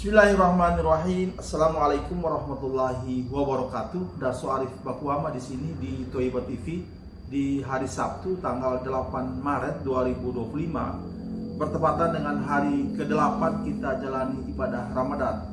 Bismillahirrahmanirrahim. Assalamualaikum warahmatullahi wabarakatuh. Darso Arif Bakuama di sini di Toiba TV di hari Sabtu tanggal 8 Maret 2025 bertepatan dengan hari ke-8 kita jalani ibadah Ramadan.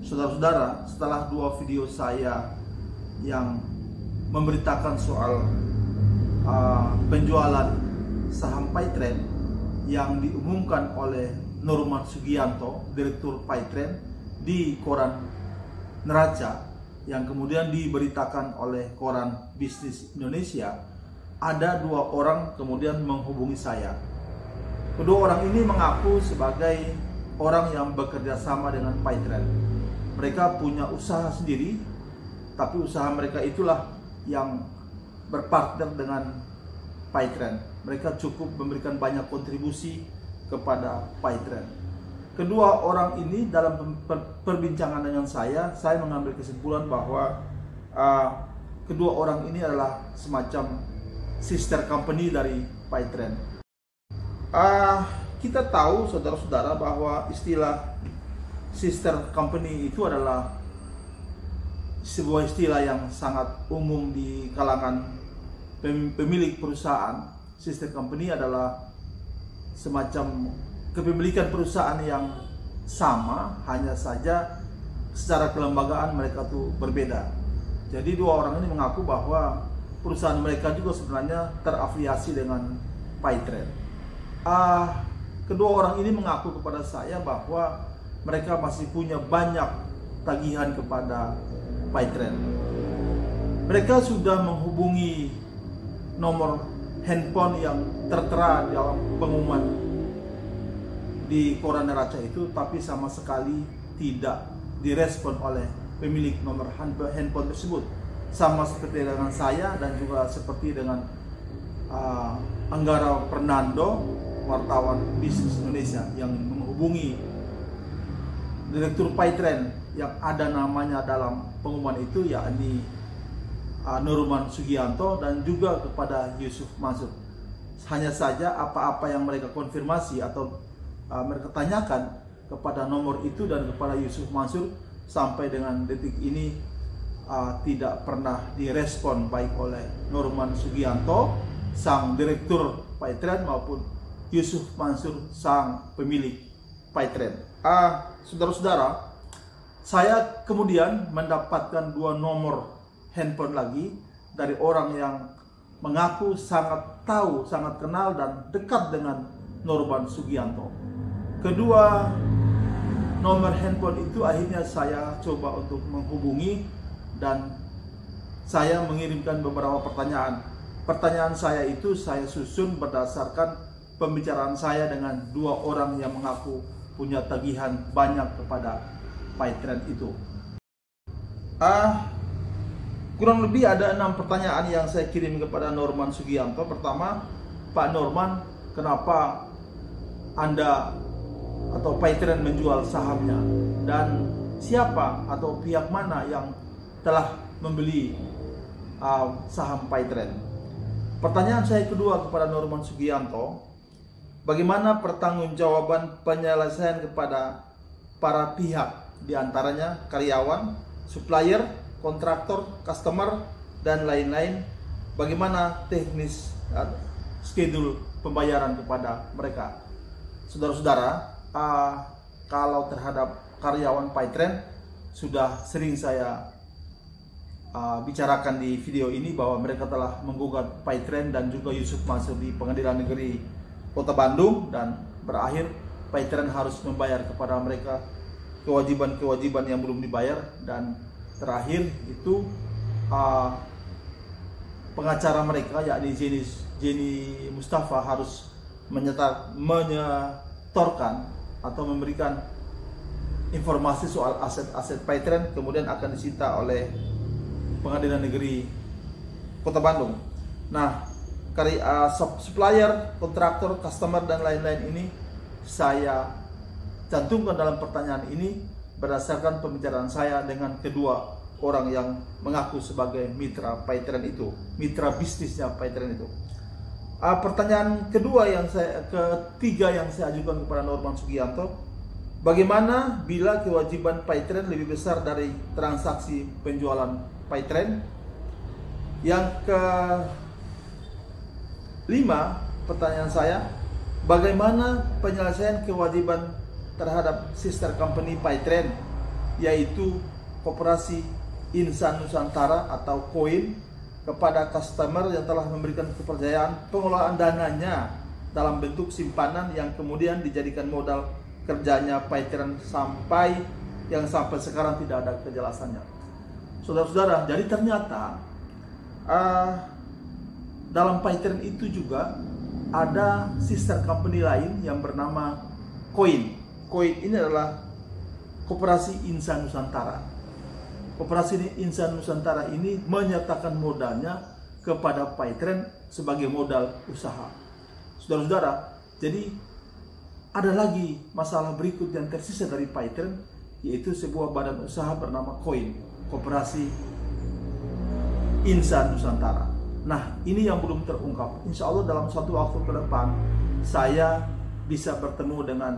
Saudara-saudara, setelah dua video saya yang memberitakan soal penjualan saham Paytrend yang diumumkan oleh Norman Sugianto, Direktur Paytrend di koran Neraca, yang kemudian diberitakan oleh koran Bisnis Indonesia, ada dua orang kemudian menghubungi saya. Kedua orang ini mengaku sebagai orang yang bekerja sama dengan Paytrend. Mereka punya usaha sendiri, tapi usaha mereka itulah yang berpartner dengan Paytrend. Mereka cukup memberikan banyak kontribusi kepada Paytrend. Kedua orang ini dalam perbincangan dengan saya mengambil kesimpulan bahwa kedua orang ini adalah semacam sister company dari Paytrend. Kita tahu saudara-saudara bahwa istilah sister company itu adalah sebuah istilah yang sangat umum di kalangan pemilik perusahaan. Sister company adalah semacam kepemilikan perusahaan yang sama, hanya saja secara kelembagaan mereka tuh berbeda. Jadi dua orang ini mengaku bahwa perusahaan mereka juga sebenarnya terafiliasi dengan Paytrend. Kedua orang ini mengaku kepada saya bahwa mereka masih punya banyak tagihan kepada Paytrend. Mereka sudah menghubungi nomor handphone yang tertera dalam pengumuman di koran Neraca itu, tapi sama sekali tidak direspon oleh pemilik nomor handphone tersebut. Sama seperti dengan saya dan juga seperti dengan Anggara Fernando, wartawan Bisnis Indonesia, yang menghubungi Direktur Paytrend yang ada namanya dalam pengumuman itu, yakni Norman Sugianto, dan juga kepada Yusuf Mansur. Hanya saja apa-apa yang mereka konfirmasi atau mereka tanyakan kepada nomor itu dan kepada Yusuf Mansur sampai dengan detik ini tidak pernah direspon baik oleh Norman Sugianto, sang Direktur Paytrend, maupun Yusuf Mansur, sang pemilik Paytrend. Saudara-saudara, saya kemudian mendapatkan dua nomor handphone lagi dari orang yang mengaku sangat tahu, sangat kenal dan dekat dengan Norman Sugianto. Kedua nomor handphone itu akhirnya saya coba untuk menghubungi dan saya mengirimkan beberapa pertanyaan. Pertanyaan saya itu saya susun berdasarkan pembicaraan saya dengan dua orang yang mengaku punya tagihan banyak kepada Paytrend itu. Kurang lebih ada 6 pertanyaan yang saya kirim kepada Norman Sugianto. Pertama, Pak Norman, kenapa Anda atau Paytrend menjual sahamnya? Dan siapa atau pihak mana yang telah membeli saham Paytrend? Pertanyaan saya kedua kepada Norman Sugianto, bagaimana pertanggungjawaban penyelesaian kepada para pihak, diantaranya karyawan, supplier, kontraktor, customer, dan lain-lain? Bagaimana teknis schedule pembayaran kepada mereka? Saudara-saudara, kalau terhadap karyawan Paytrend sudah sering saya bicarakan di video ini bahwa mereka telah menggugat Paytrend dan juga Yusuf Mansur di Pengadilan Negeri Kota Bandung, dan berakhir Paytrend harus membayar kepada mereka kewajiban-kewajiban yang belum dibayar, dan terakhir itu pengacara mereka yakni Jenny Mustafa harus menyetorkan atau memberikan informasi soal aset-aset Paytrend, kemudian akan disita oleh Pengadilan Negeri Kota Bandung. Nah, supplier, kontraktor, customer, dan lain-lain ini saya cantumkan dalam pertanyaan ini berdasarkan pembicaraan saya dengan kedua orang yang mengaku sebagai mitra Paytrend itu, mitra bisnisnya Paytrend itu. Pertanyaan ketiga yang saya ajukan kepada Norman Sugianto, Bagaimana bila kewajiban Paytrend lebih besar dari transaksi penjualan Paytrend? Yang kelima, pertanyaan saya, bagaimana penyelesaian kewajiban terhadap sister company Paytrend, yaitu Koperasi Insan Nusantara atau KOIN, kepada customer yang telah memberikan kepercayaan pengelolaan dananya dalam bentuk simpanan yang kemudian dijadikan modal kerjanya Paytrend sampai sekarang tidak ada kejelasannya. Saudara-saudara, jadi ternyata dalam Paytrend itu juga ada sister company lain yang bernama KOIN. KOIN ini adalah Koperasi Insan Nusantara. Koperasi Insan Nusantara ini menyertakan modalnya kepada Paytrend sebagai modal usaha. Saudara-saudara, jadi ada lagi masalah berikut yang tersisa dari Paytrend, yaitu sebuah badan usaha bernama KOIN, Koperasi Insan Nusantara. Nah, ini yang belum terungkap. Insya Allah dalam suatu waktu ke depan saya bisa bertemu dengan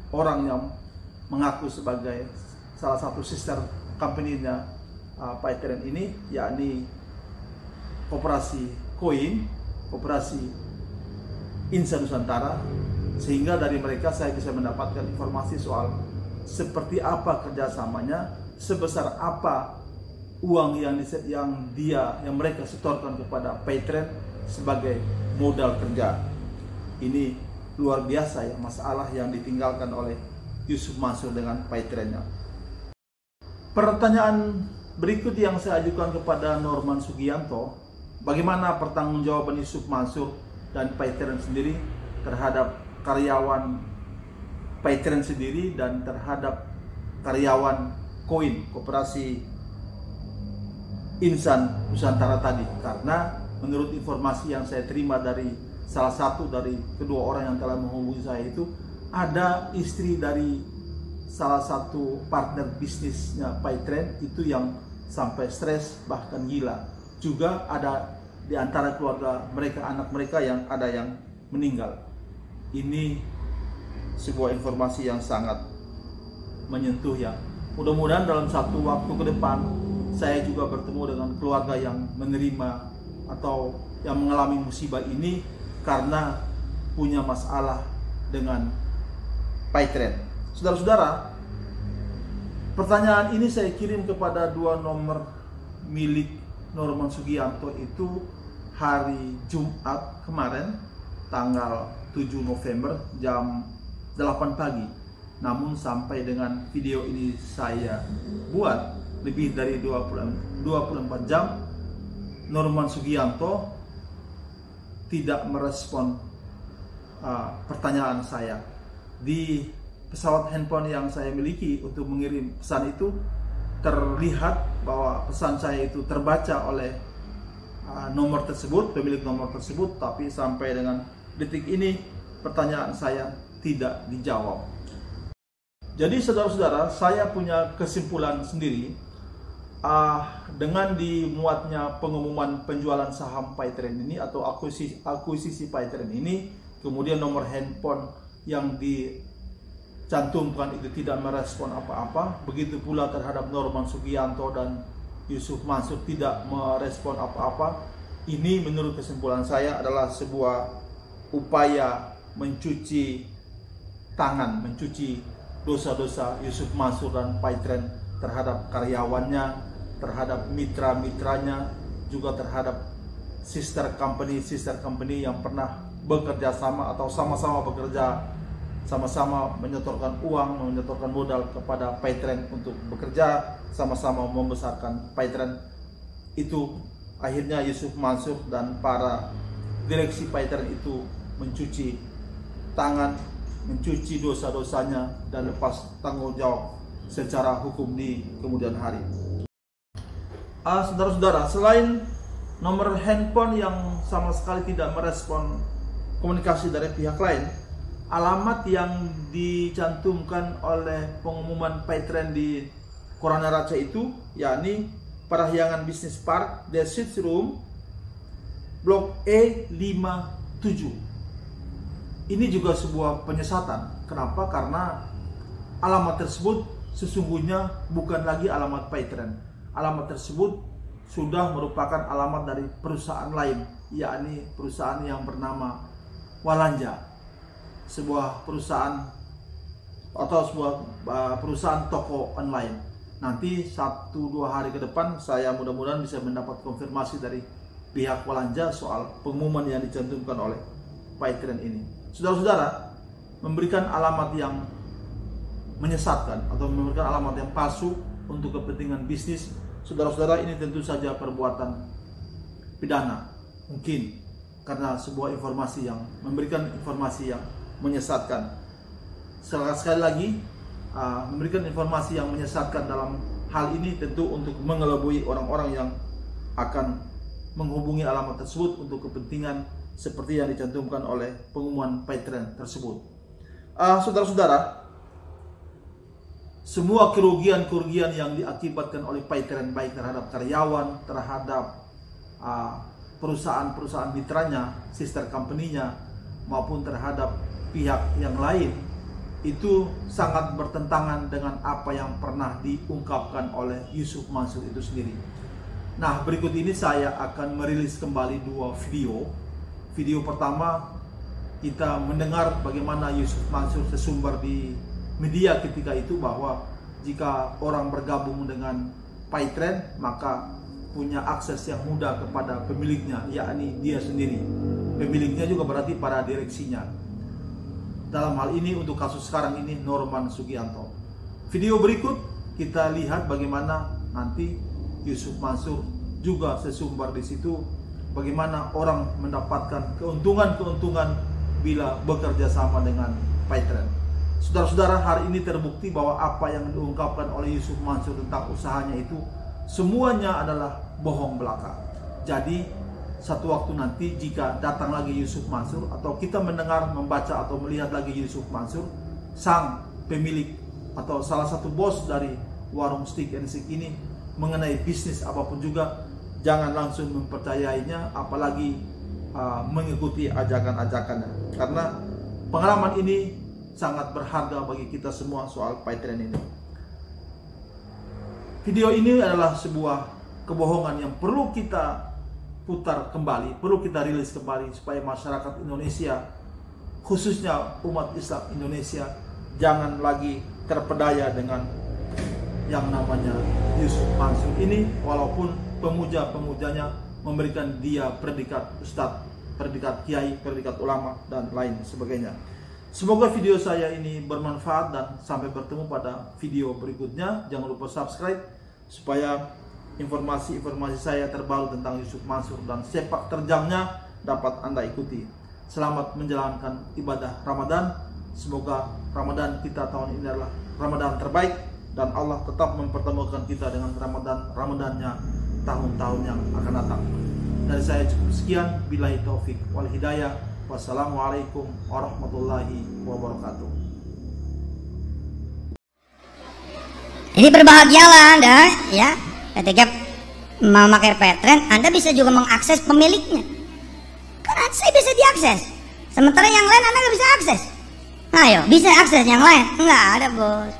orang yang mengaku sebagai salah satu sister company-nya Paytrend ini, yakni Koperasi KOIN, Koperasi Insan Nusantara, sehingga dari mereka saya bisa mendapatkan informasi soal seperti apa kerjasamanya, sebesar apa uang yang mereka setorkan kepada Paytrend sebagai modal kerja. Ini luar biasa ya, masalah yang ditinggalkan oleh Yusuf Mansur dengan Paytrendnya. Pertanyaan berikut yang saya ajukan kepada Norman Sugianto, bagaimana pertanggungjawaban Yusuf Mansur dan Paytrend sendiri terhadap karyawan Paytrend sendiri dan terhadap karyawan KOIN, Koperasi Insan Nusantara tadi? Karena menurut informasi yang saya terima dari salah satu dari kedua orang yang telah menghubungi saya itu, ada istri dari salah satu partner bisnisnya Paytrend itu yang sampai stres bahkan gila. Juga ada di antara keluarga mereka, anak mereka yang ada yang meninggal. Ini sebuah informasi yang sangat menyentuh ya. Mudah-mudahan dalam satu waktu ke depan saya juga bertemu dengan keluarga yang menerima atau yang mengalami musibah ini karena punya masalah dengan Paytrend. Saudara-saudara, pertanyaan ini saya kirim kepada dua nomor milik Norman Sugianto itu hari Jumat kemarin, tanggal 7 November jam 8 pagi. Namun sampai dengan video ini saya buat lebih dari 24 jam, Norman Sugianto tidak merespon pertanyaan saya. Di pesawat handphone yang saya miliki untuk mengirim pesan itu, terlihat bahwa pesan saya itu terbaca oleh nomor tersebut, pemilik nomor tersebut, tapi sampai dengan detik ini pertanyaan saya tidak dijawab. Jadi saudara-saudara, saya punya kesimpulan sendiri dengan dimuatnya pengumuman penjualan saham Paytrend ini atau akuisisi Paytrend ini, kemudian nomor handphone yang dicantumkan itu tidak merespon apa-apa, begitu pula terhadap Norman Sugianto dan Yusuf Mansur tidak merespon apa-apa. Ini menurut kesimpulan saya adalah sebuah upaya mencuci tangan, mencuci dosa-dosa Yusuf Mansur dan Paytrend terhadap karyawannya, terhadap mitra-mitranya, juga terhadap sister company yang pernah bekerja sama atau sama-sama bekerja, sama-sama menyetorkan uang, menyetorkan modal kepada Paytrend untuk bekerja, sama-sama membesarkan Paytrend. Itu akhirnya Yusuf Mansur dan para direksi Paytrend itu mencuci tangan, mencuci dosa-dosanya dan lepas tanggung jawab secara hukum di kemudian hari. Saudara-saudara, selain nomor handphone yang sama sekali tidak merespon komunikasi dari pihak lain, alamat yang dicantumkan oleh pengumuman Paytrend di Koran Neraca itu, yakni Parahyangan Business Park, The Suites Room, Blok E57. ini juga sebuah penyesatan. Kenapa? Karena alamat tersebut sesungguhnya bukan lagi alamat PayTrend. Alamat tersebut sudah merupakan alamat dari perusahaan lain, yakni perusahaan yang bernama Walanja, sebuah perusahaan atau sebuah perusahaan toko online. Nanti 1-2 hari ke depan saya mudah-mudahan bisa mendapat konfirmasi dari pihak Walanja soal pengumuman yang dicantumkan oleh PayTrend ini. Saudara-saudara, memberikan alamat yang menyesatkan atau memberikan alamat yang palsu untuk kepentingan bisnis, saudara-saudara, ini tentu saja perbuatan pidana. Mungkin karena sebuah informasi yang memberikan informasi yang menyesatkan. Sekali lagi, memberikan informasi yang menyesatkan dalam hal ini tentu untuk mengelabui orang-orang yang akan menghubungi alamat tersebut untuk kepentingan seperti yang dicantumkan oleh pengumuman PayTrend tersebut. Saudara-saudara, semua kerugian-kerugian yang diakibatkan oleh PayTrend, baik terhadap karyawan, terhadap perusahaan-perusahaan mitranya, sister company-nya, maupun terhadap pihak yang lain, itu sangat bertentangan dengan apa yang pernah diungkapkan oleh Yusuf Mansur itu sendiri. Nah, berikut ini saya akan merilis kembali 2 video. Video pertama, kita mendengar bagaimana Yusuf Mansur sesumber di media ketika itu bahwa jika orang bergabung dengan PayTrend maka punya akses yang mudah kepada pemiliknya, yakni dia sendiri. Pemiliknya juga berarti para direksinya. Dalam hal ini untuk kasus sekarang ini Norman Sugianto. Video berikut kita lihat bagaimana nanti Yusuf Mansur juga sesumber di situ, bagaimana orang mendapatkan keuntungan-keuntungan bila bekerja sama dengan PayTrend. Saudara-saudara, hari ini terbukti bahwa apa yang diungkapkan oleh Yusuf Mansur tentang usahanya itu semuanya adalah bohong belaka. Jadi satu waktu nanti jika datang lagi Yusuf Mansur atau kita mendengar, membaca atau melihat lagi Yusuf Mansur, sang pemilik atau salah satu bos dari warung Stick and Stick ini mengenai bisnis apapun juga, jangan langsung mempercayainya, apalagi mengikuti ajakan-ajakannya, karena pengalaman ini sangat berharga bagi kita semua soal PayTrend ini. Video ini adalah sebuah kebohongan yang perlu kita putar kembali, perlu kita rilis kembali supaya masyarakat Indonesia, khususnya umat Islam Indonesia, jangan lagi terpedaya dengan yang namanya Yusuf Mansur ini, walaupun pemuja-pemujanya memberikan dia predikat ustadz, predikat kiai, predikat ulama, dan lain sebagainya. Semoga video saya ini bermanfaat dan sampai bertemu pada video berikutnya. Jangan lupa subscribe supaya informasi-informasi saya terbaru tentang Yusuf Mansur dan sepak terjangnya dapat Anda ikuti. Selamat menjalankan ibadah Ramadan. Semoga Ramadan kita tahun ini adalah Ramadan terbaik dan Allah tetap mempertemukan kita dengan Ramadannya tahun-tahun yang akan datang. Dari saya cukup sekian. Billahi taufik wal hidayah. Wassalamualaikum warahmatullahi wabarakatuh. Jadi berbahagialah Anda ya, ketika memakai PayTrend. Anda bisa juga mengakses pemiliknya, karena saya bisa diakses, sementara yang lain Anda nggak bisa akses. Ayo, bisa akses yang lain? Nggak ada, bos.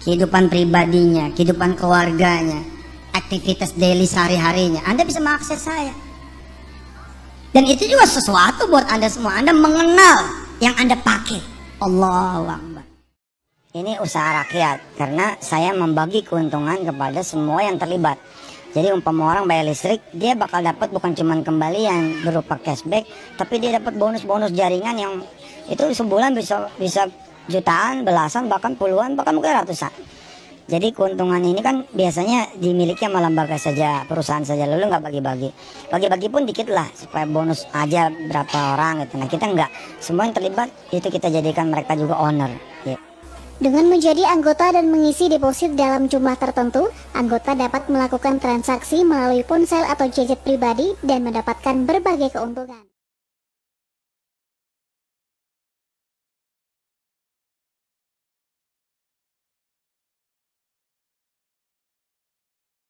Kehidupan pribadinya, kehidupan keluarganya, aktivitas daily sehari-harinya, Anda bisa mengakses saya. Dan itu juga sesuatu buat Anda semua. Anda mengenal yang Anda pakai. Allahu Akbar. Ini usaha rakyat, karena saya membagi keuntungan kepada semua yang terlibat. Jadi umpama orang bayar listrik, dia bakal dapat bukan cuma kembalian berupa cashback, tapi dia dapat bonus-bonus jaringan yang itu sebulan bisa jutaan, belasan, bahkan puluhan, bahkan mungkin ratusan. Jadi keuntungan ini kan biasanya dimiliki sama lembaga saja, perusahaan saja, lalu nggak bagi-bagi. Bagi-bagi pun dikit lah, supaya bonus aja berapa orang gitu. Nah kita nggak, semua yang terlibat itu kita jadikan mereka juga owner. Ya. Dengan menjadi anggota dan mengisi deposit dalam jumlah tertentu, anggota dapat melakukan transaksi melalui ponsel atau gadget pribadi dan mendapatkan berbagai keuntungan.